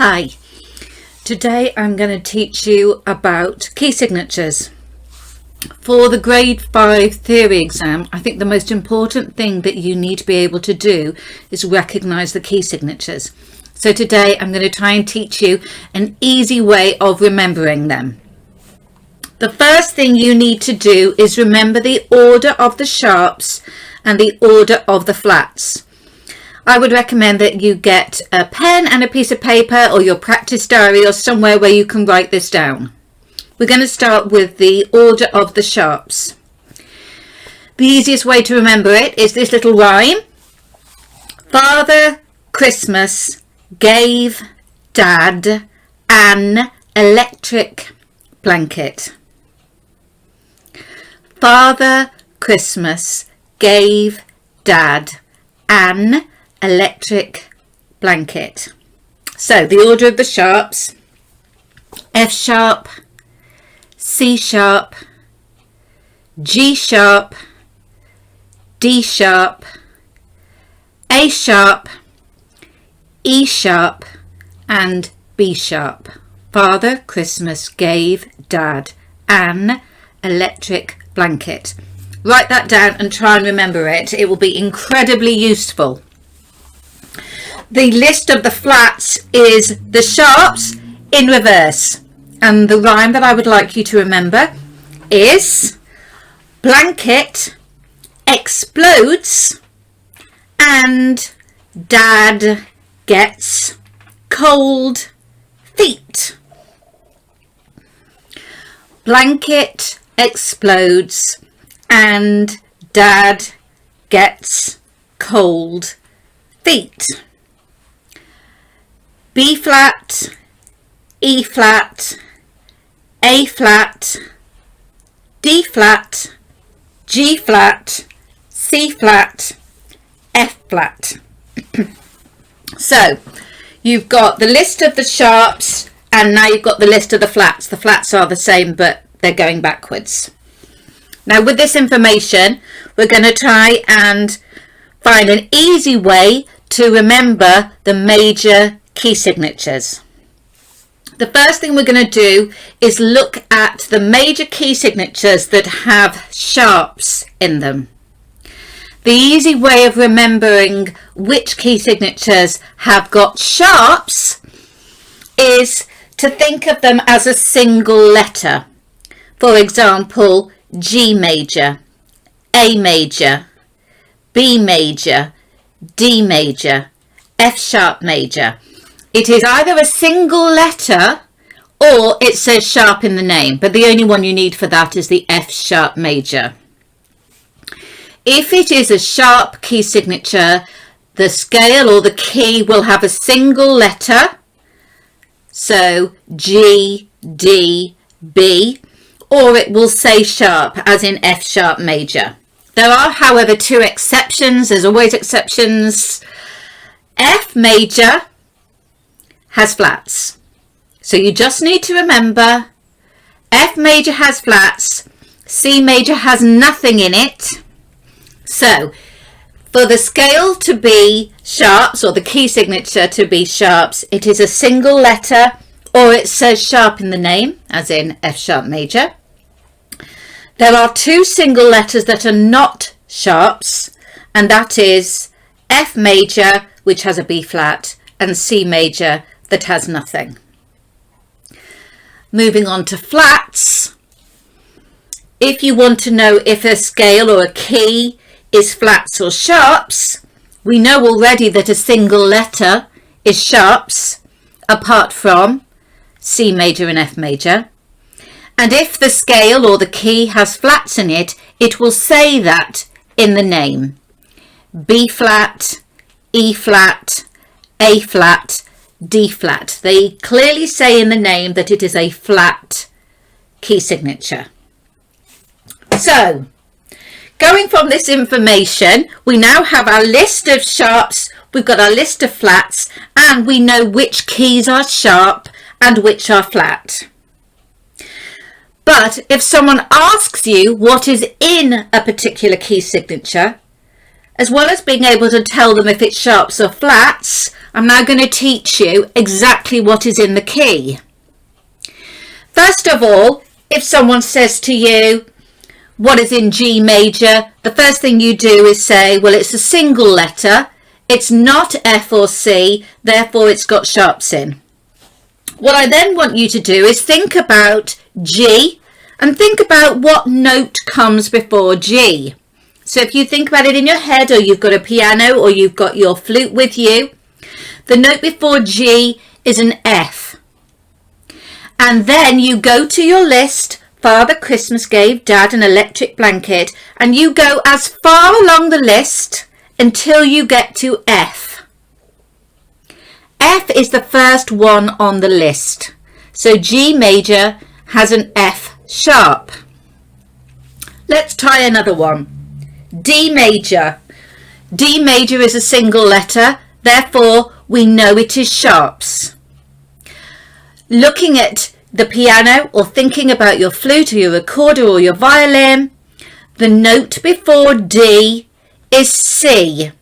Hi, today I'm going to teach you about key signatures. For the grade 5 theory exam, I think the most important thing that you need to be able to do is recognise the key signatures. So today I'm going to try and teach you an easy way of remembering them. The first thing you need to do is remember the order of the sharps and the order of the flats. I would recommend that you get a pen and a piece of paper or your practice diary or somewhere where you can write this down. We're going to start with the order of the sharps. The easiest way to remember it is this little rhyme. Father Christmas gave Dad an electric blanket. Father Christmas gave Dad an electric blanket. So the order of the sharps: F sharp, C sharp, G sharp, D sharp, A sharp, E sharp and B sharp. Father Christmas gave Dad an electric blanket. Write that down and try and remember it. It will be incredibly useful. The list of the flats is the sharps in reverse, and the rhyme that I would like you to remember is blanket explodes and Dad gets cold feet. Blanket explodes and Dad gets cold feet. B flat, E flat, A flat, D flat, G flat, C flat, F flat. So you've got the list of the sharps and now you've got the list of the flats. The flats are the same but they're going backwards. Now with this information we're going to try and find an easy way to remember the major key signatures. The first thing we're going to do is look at the major key signatures that have sharps in them. The easy way of remembering which key signatures have got sharps is to think of them as a single letter. For example, G major, A major, B major, D major, F sharp major. It is either a single letter or it says sharp in the name, but the only one you need for that is the F sharp major. If it is a sharp key signature, the scale or the key will have a single letter, so G, D, B, or it will say sharp as in F sharp major. There are, however, two exceptions. There's always exceptions. F major has flats. So you just need to remember F major has flats, C major has nothing in it. So for the scale to be sharps or the key signature to be sharps, it is a single letter or it says sharp in the name as in F sharp major. There are two single letters that are not sharps, and that is F major, which has a B flat, and C major that has nothing. Moving on to flats. If you want to know if a scale or a key is flats or sharps, we know already that a single letter is sharps apart from C major and F major. And if the scale or the key has flats in it, it will say that in the name. B flat, E flat, A flat, D flat. They clearly say in the name that it is a flat key signature. So, going from this information, we now have our list of sharps, we've got our list of flats, and we know which keys are sharp and which are flat. But if someone asks you what is in a particular key signature, as well as being able to tell them if it's sharps or flats, I'm now going to teach you exactly what is in the key. First of all, if someone says to you, what is in G major, the first thing you do is say, well, it's a single letter, it's not F or C, therefore it's got sharps in. What I then want you to do is think about G and think about what note comes before G. So if you think about it in your head, or you've got a piano, or you've got your flute with you, the note before G is an F. And then you go to your list, Father Christmas gave Dad an electric blanket, and you go as far along the list until you get to F. F is the first one on the list. So G major has an F sharp. Let's try another one. D major. D major is a single letter, therefore we know it is sharps. Looking at the piano, or thinking about your flute or your recorder or your violin, the note before D is C.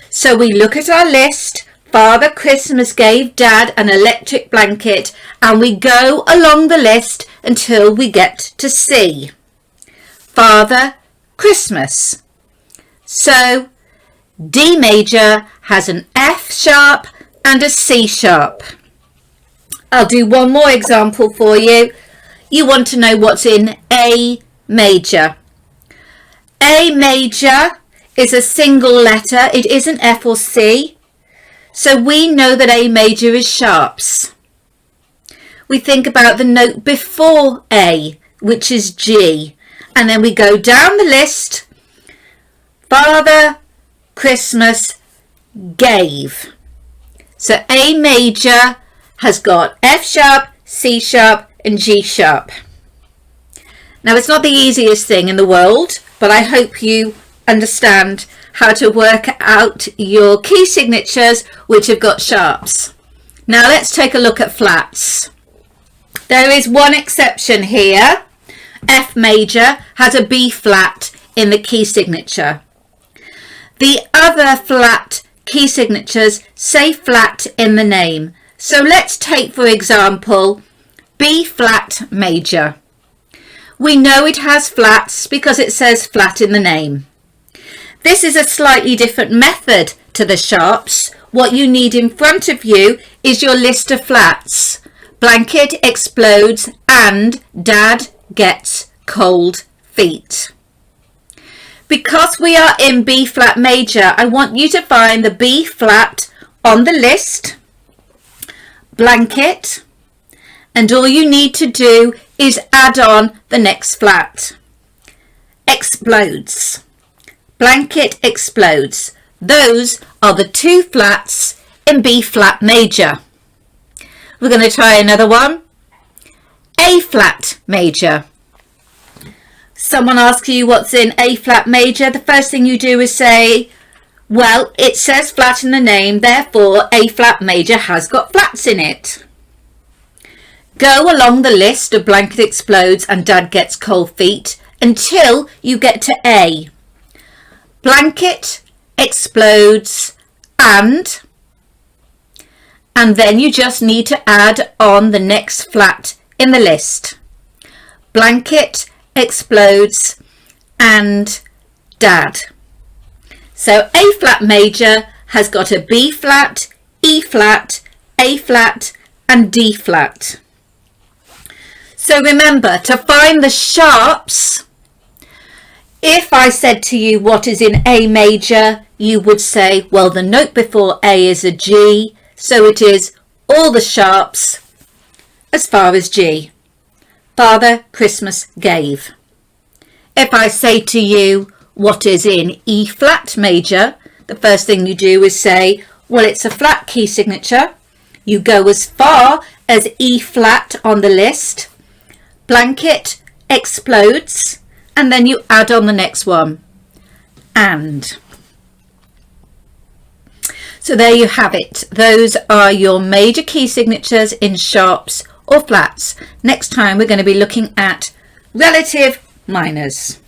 So we look at our list, Father Christmas gave Dad an electric blanket, and we go along the list until we get to C. Father Christmas. So D major has an F sharp and a C sharp. I'll do one more example for you. You want to know what's in A major. A major is a single letter. It isn't F or C. So we know that A major is sharps. We think about the note before A, which is G. And then we go down the list. Father Christmas gave. So A major has got F sharp, C sharp and G sharp. Now it's not the easiest thing in the world, but I hope you understand how to work out your key signatures which have got sharps. Now let's take a look at flats. There is one exception here. F major has a B flat in the key signature. The other flat key signatures say flat in the name. So let's take, for example, B flat major. We know it has flats because it says flat in the name. This is a slightly different method to the sharps. What you need in front of you is your list of flats. Blanket explodes and Dad gets cold feet. Because we are in B flat major, I want you to find the B flat on the list, blanket, and all you need to do is add on the next flat. Explodes. Blanket explodes. Those are the two flats in B flat major. We're going to try another one. A flat major. Someone asks you what's in A flat major. The first thing you do is say, well, it says flat in the name, therefore A flat major has got flats in it. Go along the list of blanket explodes and Dad gets cold feet until you get to A. Blanket explodes and then you just need to add on the next flat in the list. Blanket explodes and Dad. So A flat major has got a B flat, E flat, A flat and D flat. So remember to find the sharps. If I said to you what is in A major, you would say, well, the note before A is a G, so it is all the sharps as far as G. Father Christmas gave. If I say to you what is in E flat major, the first thing you do is say, well, it's a flat key signature. You go as far as E flat on the list. Blanket explodes, and then you add on the next one. And. So there you have it. Those are your major key signatures in sharps or flats. Next time we're going to be looking at relative minors.